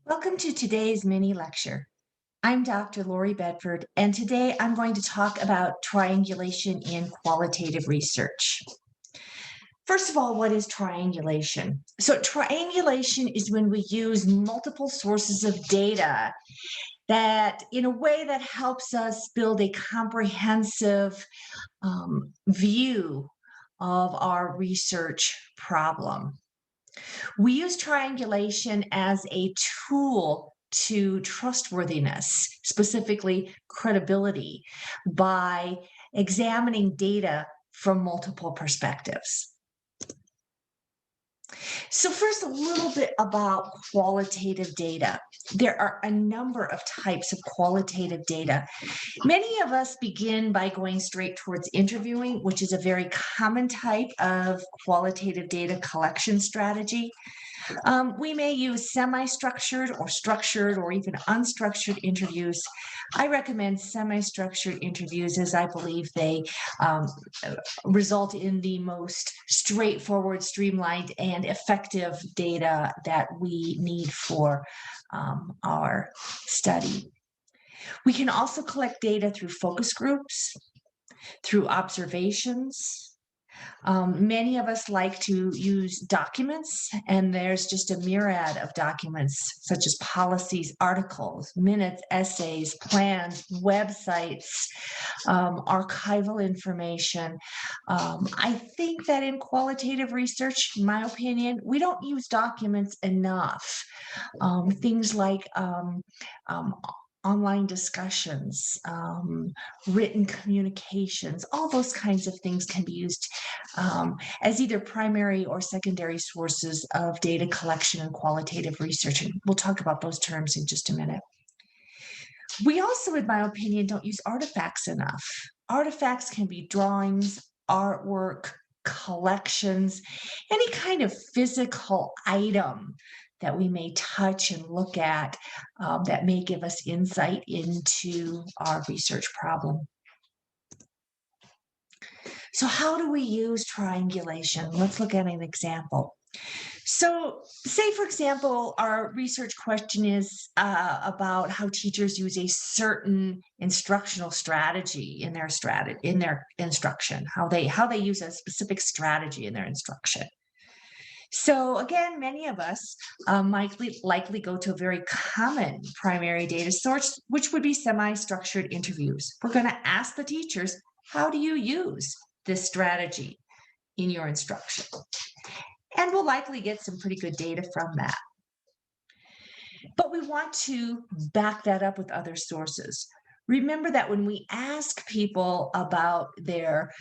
Welcome to today's mini lecture. I'm Dr. Lori Bedford, and today I'm going to talk about triangulation in qualitative research. First of all, what is triangulation? So triangulation is when we use multiple sources of data that in a way that helps us build a comprehensive view of our research problem. We use triangulation as a tool to trustworthiness, specifically credibility, by examining data from multiple perspectives. So first, a little bit about qualitative data. There are a number of types of qualitative data. Many of us begin by going straight towards interviewing, which is a very common type of qualitative data collection strategy. We may use semi-structured or structured or even unstructured interviews. I recommend semi-structured interviews as I believe they um, result in the most straightforward, streamlined, and effective data that we need for our study. We can also collect data through focus groups, through observations. Many of us like to use documents, and there's just a myriad of documents such as policies, articles, minutes, essays, plans, websites, archival information. I think that in qualitative research, in my opinion, we don't use documents enough. Things like um, online discussions, written communications, all those kinds of things can be used as either primary or secondary sources of data collection and qualitative research. And we'll talk about those terms in just a minute. We also, in my opinion, don't use artifacts enough. Artifacts can be drawings, artwork, collections, any kind of physical item that we may touch and look at that may give us insight into our research problem. So how do we use triangulation? Let's look at an example. So say, for example, our research question is about how teachers use a certain instructional strategy in their instruction, how they use a specific strategy in their instruction. So again, many of us might likely go to a very common primary data source, which would be semi-structured interviews. We're going to ask the teachers, how do you use this strategy in your instruction? And we'll likely get some pretty good data from that. But we want to back that up with other sources. Remember that when we ask people about their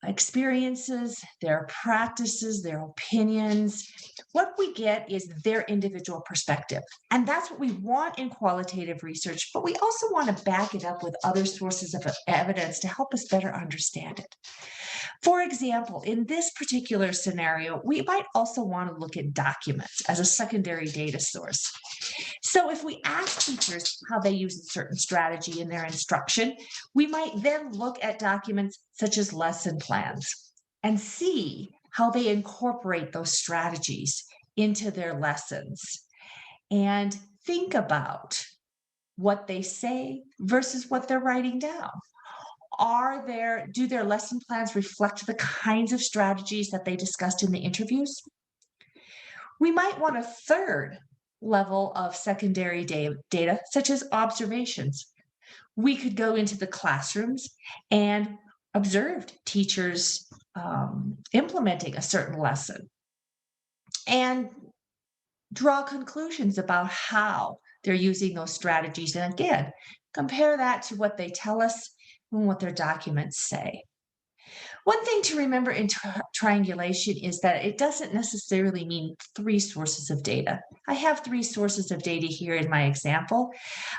experiences, their practices, their opinions, what we get is their individual perspective. And that's what we want in qualitative research, but we also want to back it up with other sources of evidence to help us better understand it. For example, in this particular scenario, we might also want to look at documents as a secondary data source. So if we ask teachers how they use a certain strategy in their instruction, we might then look at documents such as lesson plans and see how they incorporate those strategies into their lessons and think about what they say versus what they're writing down. Do their lesson plans reflect the kinds of strategies that they discussed in the interviews? We might want a third level of secondary data, such as observations. We could go into the classrooms and observe teachers implementing a certain lesson and draw conclusions about how they're using those strategies. And again, compare that to what they tell us and what their documents say. One thing to remember in triangulation is that it doesn't necessarily mean three sources of data. I have three sources of data here in my example,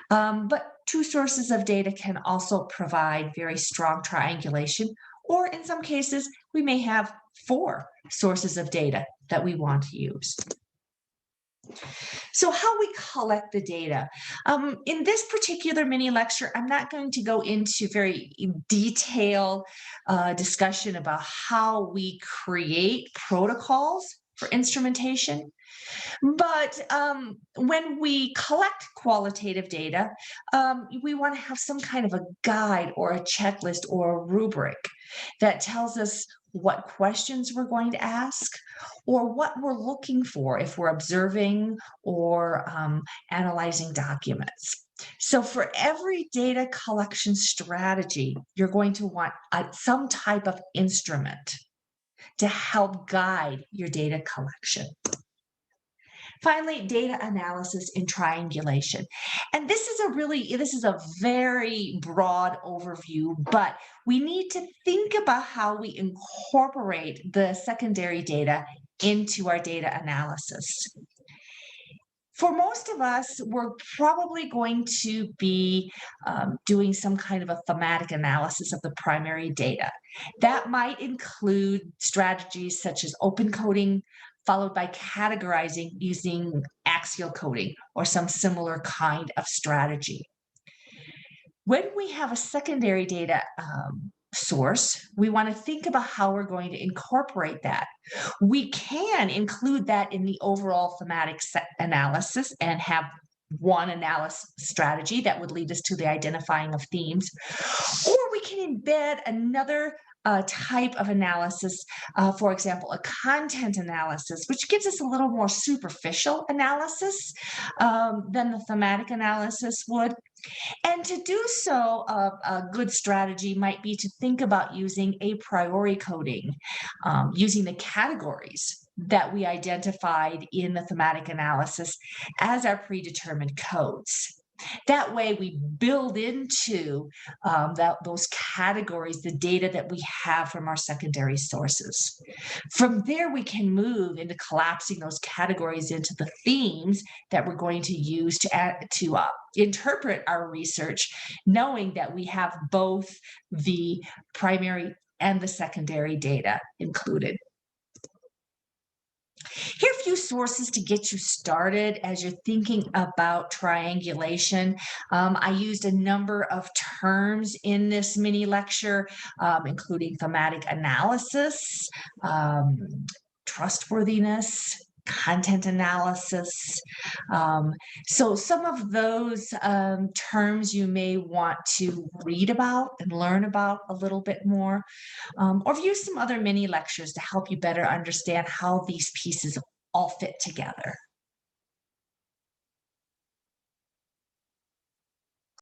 but two sources of data can also provide very strong triangulation, or in some cases, we may have four sources of data that we want to use. So how we collect the data. In this particular mini lecture, I'm not going to go into very detailed discussion about how we create protocols for instrumentation. But when we collect qualitative data, we want to have some kind of a guide or a checklist or a rubric that tells us what questions we're going to ask or what we're looking for if we're observing or analyzing documents. So, for every data collection strategy, you're going to want some type of instrument to help guide your data collection. Finally, data analysis and triangulation. And this is a very broad overview, but we need to think about how we incorporate the secondary data into our data analysis. For most of us, we're probably going to be doing some kind of a thematic analysis of the primary data. That might include strategies such as open coding, followed by categorizing using axial coding or some similar kind of strategy. When we have a secondary data source, we want to think about how we're going to incorporate that. We can include that in the overall thematic analysis and have one analysis strategy that would lead us to the identifying of themes, or we can embed another type of analysis, for example, a content analysis, which gives us a little more superficial analysis than the thematic analysis would. And to do so, a good strategy might be to think about using a priori coding, using the categories that we identified in the thematic analysis as our predetermined codes. That way, we build into those categories the data that we have from our secondary sources. From there, we can move into collapsing those categories into the themes that we're going to use to interpret our research, knowing that we have both the primary and the secondary data included. Here are a few sources to get you started as you're thinking about triangulation. I used a number of terms in this mini lecture, including thematic analysis, trustworthiness, content analysis. So some of those terms you may want to read about and learn about a little bit more, or view some other mini lectures to help you better understand how these pieces all fit together.